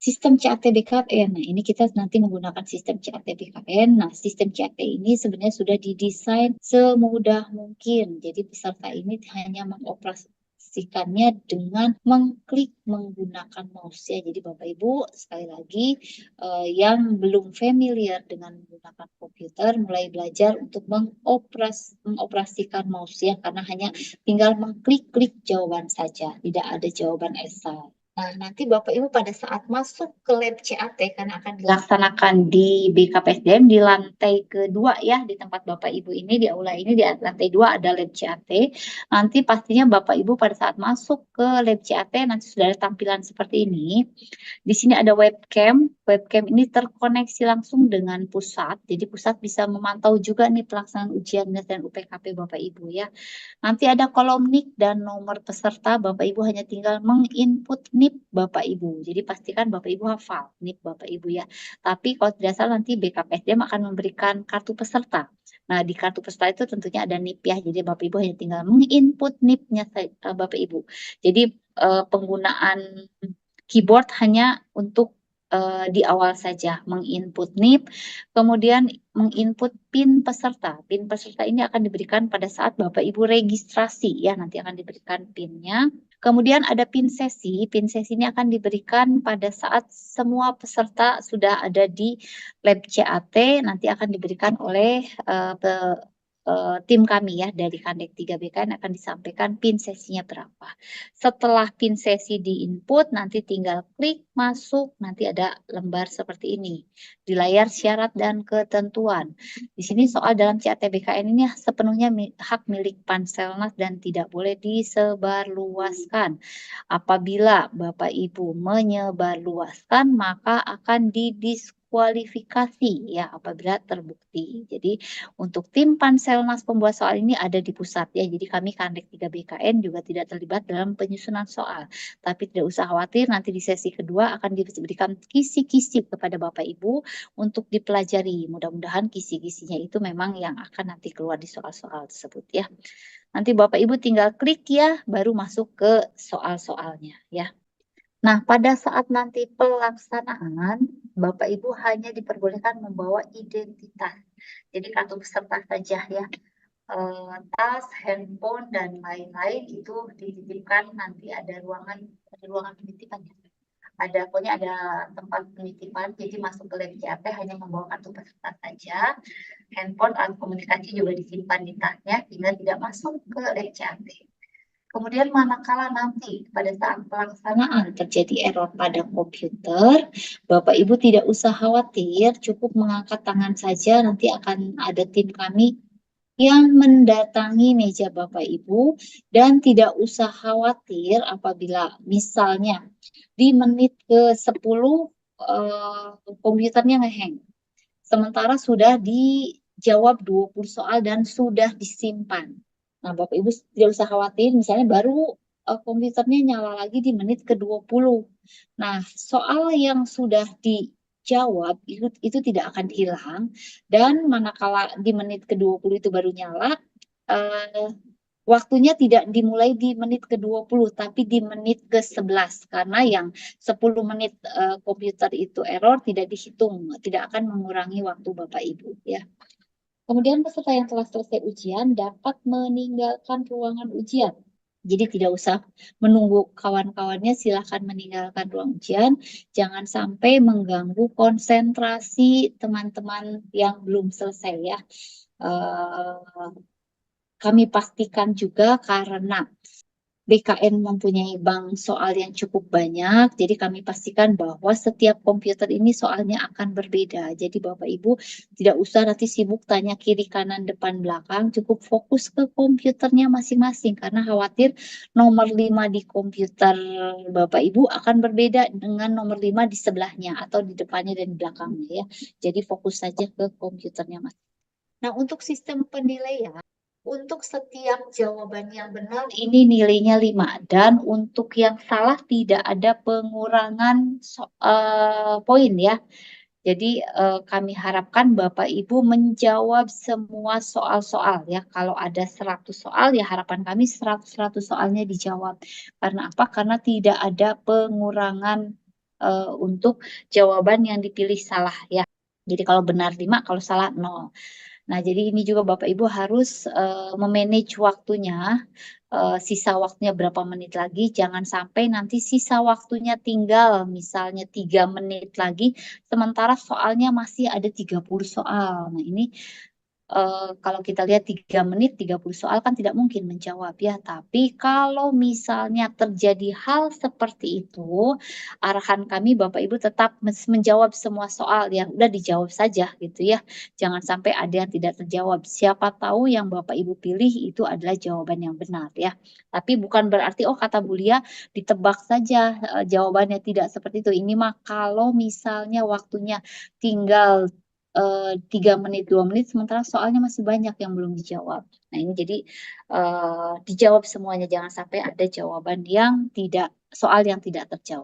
Sistem CAT BKN. Nah, ini kita nanti menggunakan sistem CAT BKN. Nah, sistem CAT ini sebenarnya sudah didesain semudah mungkin. Jadi peserta ini hanya mengoperasikannya dengan mengklik menggunakan mouse ya. Jadi Bapak Ibu sekali lagi yang belum familiar dengan menggunakan komputer mulai belajar untuk mengoperasikan mouse ya, karena hanya tinggal mengklik-klik jawaban saja, tidak ada jawaban esai. Nah, nanti Bapak Ibu pada saat masuk ke lab CAT karena akan dilaksanakan di BKPSDM di lantai kedua ya, di tempat Bapak Ibu ini, di aula ini di lantai 2 ada lab CAT. Nanti pastinya Bapak Ibu pada saat masuk ke lab CAT nanti sudah ada tampilan seperti ini. Di sini ada webcam. Webcam ini terkoneksi langsung dengan pusat. Jadi pusat bisa memantau juga nih pelaksanaan ujian dan UPKP Bapak Ibu ya. Nanti ada kolom NIK dan nomor peserta. Bapak Ibu hanya tinggal menginput NIP Bapak Ibu. Jadi pastikan Bapak Ibu hafal NIP Bapak Ibu ya. Tapi kalau tidak salah nanti BKPSDM akan memberikan kartu peserta. Nah, di kartu peserta itu tentunya ada NIP ya. Jadi Bapak Ibu hanya tinggal menginput NIP-nya Bapak Ibu. Jadi penggunaan keyboard hanya untuk di awal saja menginput NIP, kemudian menginput PIN peserta. PIN peserta ini akan diberikan pada saat Bapak Ibu registrasi ya, nanti akan diberikan PIN-nya. Kemudian ada PIN sesi. PIN sesi ini akan diberikan pada saat semua peserta sudah ada di lab CAT, nanti akan diberikan oleh tim kami ya dari Kandek 3 BKN akan disampaikan PIN sesinya berapa. Setelah PIN sesi diinput, nanti tinggal klik masuk, nanti ada lembar seperti ini. Di layar syarat dan ketentuan. Di sini soal dalam CAT BKN ini sepenuhnya hak milik Panselnas dan tidak boleh disebarluaskan. Apabila Bapak Ibu menyebarluaskan, maka akan didiskualifikasi ya apabila terbukti. Jadi untuk tim Panselnas pembuat soal ini ada di pusat ya. Jadi kami Kandek 3 BKN juga tidak terlibat dalam penyusunan soal. Tapi tidak usah khawatir, nanti di sesi kedua akan diberikan kisi-kisi kepada Bapak Ibu untuk dipelajari. Mudah-mudahan kisi-kisinya itu memang yang akan nanti keluar di soal-soal tersebut ya. Nanti Bapak Ibu tinggal klik ya, baru masuk ke soal-soalnya ya. Nah, pada saat nanti pelaksanaan, Bapak Ibu hanya diperbolehkan membawa identitas. Jadi kartu peserta saja ya. Tas, handphone, dan lain-lain itu dititipkan nanti ada ruangan penitipan ya. Pokoknya ada tempat penitipan, jadi masuk ke lab CAT hanya membawa kartu peserta saja. Handphone, alat komunikasi juga disimpan di tasnya, sehingga tidak masuk ke lab CAT. Kemudian manakala nanti pada saat pelaksanaan terjadi error pada komputer, Bapak Ibu tidak usah khawatir, cukup mengangkat tangan saja, nanti akan ada tim kami yang mendatangi meja Bapak Ibu dan tidak usah khawatir apabila misalnya di menit ke-10 komputernya ngeheng. Sementara sudah dijawab 20 soal dan sudah disimpan. Nah, Bapak Ibu tidak usah khawatir, misalnya baru komputernya nyala lagi di menit ke-20. Nah, soal yang sudah dijawab itu tidak akan hilang, dan manakala di menit ke-20 itu baru nyala, waktunya tidak dimulai di menit ke-20, tapi di menit ke-11. Karena yang 10 menit komputer itu error tidak dihitung, tidak akan mengurangi waktu Bapak Ibu ya. Kemudian peserta yang telah selesai ujian dapat meninggalkan ruangan ujian. Jadi tidak usah menunggu kawan-kawannya, silakan meninggalkan ruang ujian. Jangan sampai mengganggu konsentrasi teman-teman yang belum selesai ya. Kami pastikan juga karena BKN mempunyai bank soal yang cukup banyak, jadi kami pastikan bahwa setiap komputer ini soalnya akan berbeda. Jadi Bapak Ibu tidak usah nanti sibuk tanya kiri kanan depan belakang, cukup fokus ke komputernya masing-masing karena khawatir nomor 5 di komputer Bapak Ibu akan berbeda dengan nomor 5 di sebelahnya atau di depannya dan di belakangnya ya. Jadi fokus saja ke komputernya masing. Nah, untuk sistem penilaian, untuk setiap jawaban yang benar ini nilainya 5. Dan untuk yang salah tidak ada pengurangan poin ya. Jadi kami harapkan Bapak Ibu menjawab semua soal-soal ya. Kalau ada 100 soal ya harapan kami 100 soalnya dijawab. Karena apa? Karena tidak ada pengurangan untuk jawaban yang dipilih salah ya. Jadi kalau benar 5, kalau salah 0. Nah, jadi ini juga Bapak Ibu harus, me-manage waktunya, sisa waktunya berapa menit lagi, jangan sampai nanti sisa waktunya tinggal misalnya 3 menit lagi, sementara soalnya masih ada 30 soal. Nah, ini kalau kita lihat 3 menit 30 soal kan tidak mungkin menjawab ya, tapi kalau misalnya terjadi hal seperti itu, arahan kami Bapak Ibu tetap menjawab semua soal yang udah dijawab saja gitu ya. Jangan sampai ada yang tidak terjawab. Siapa tahu yang Bapak Ibu pilih itu adalah jawaban yang benar ya. Tapi bukan berarti, oh kata Bu Lia ditebak saja, jawabannya, tidak seperti itu. Ini mah kalau misalnya waktunya tinggal 3 menit, 2 menit, sementara soalnya masih banyak yang belum dijawab. Nah ini jadi, dijawab semuanya, jangan sampai ada jawaban yang tidak soal yang tidak terjawab.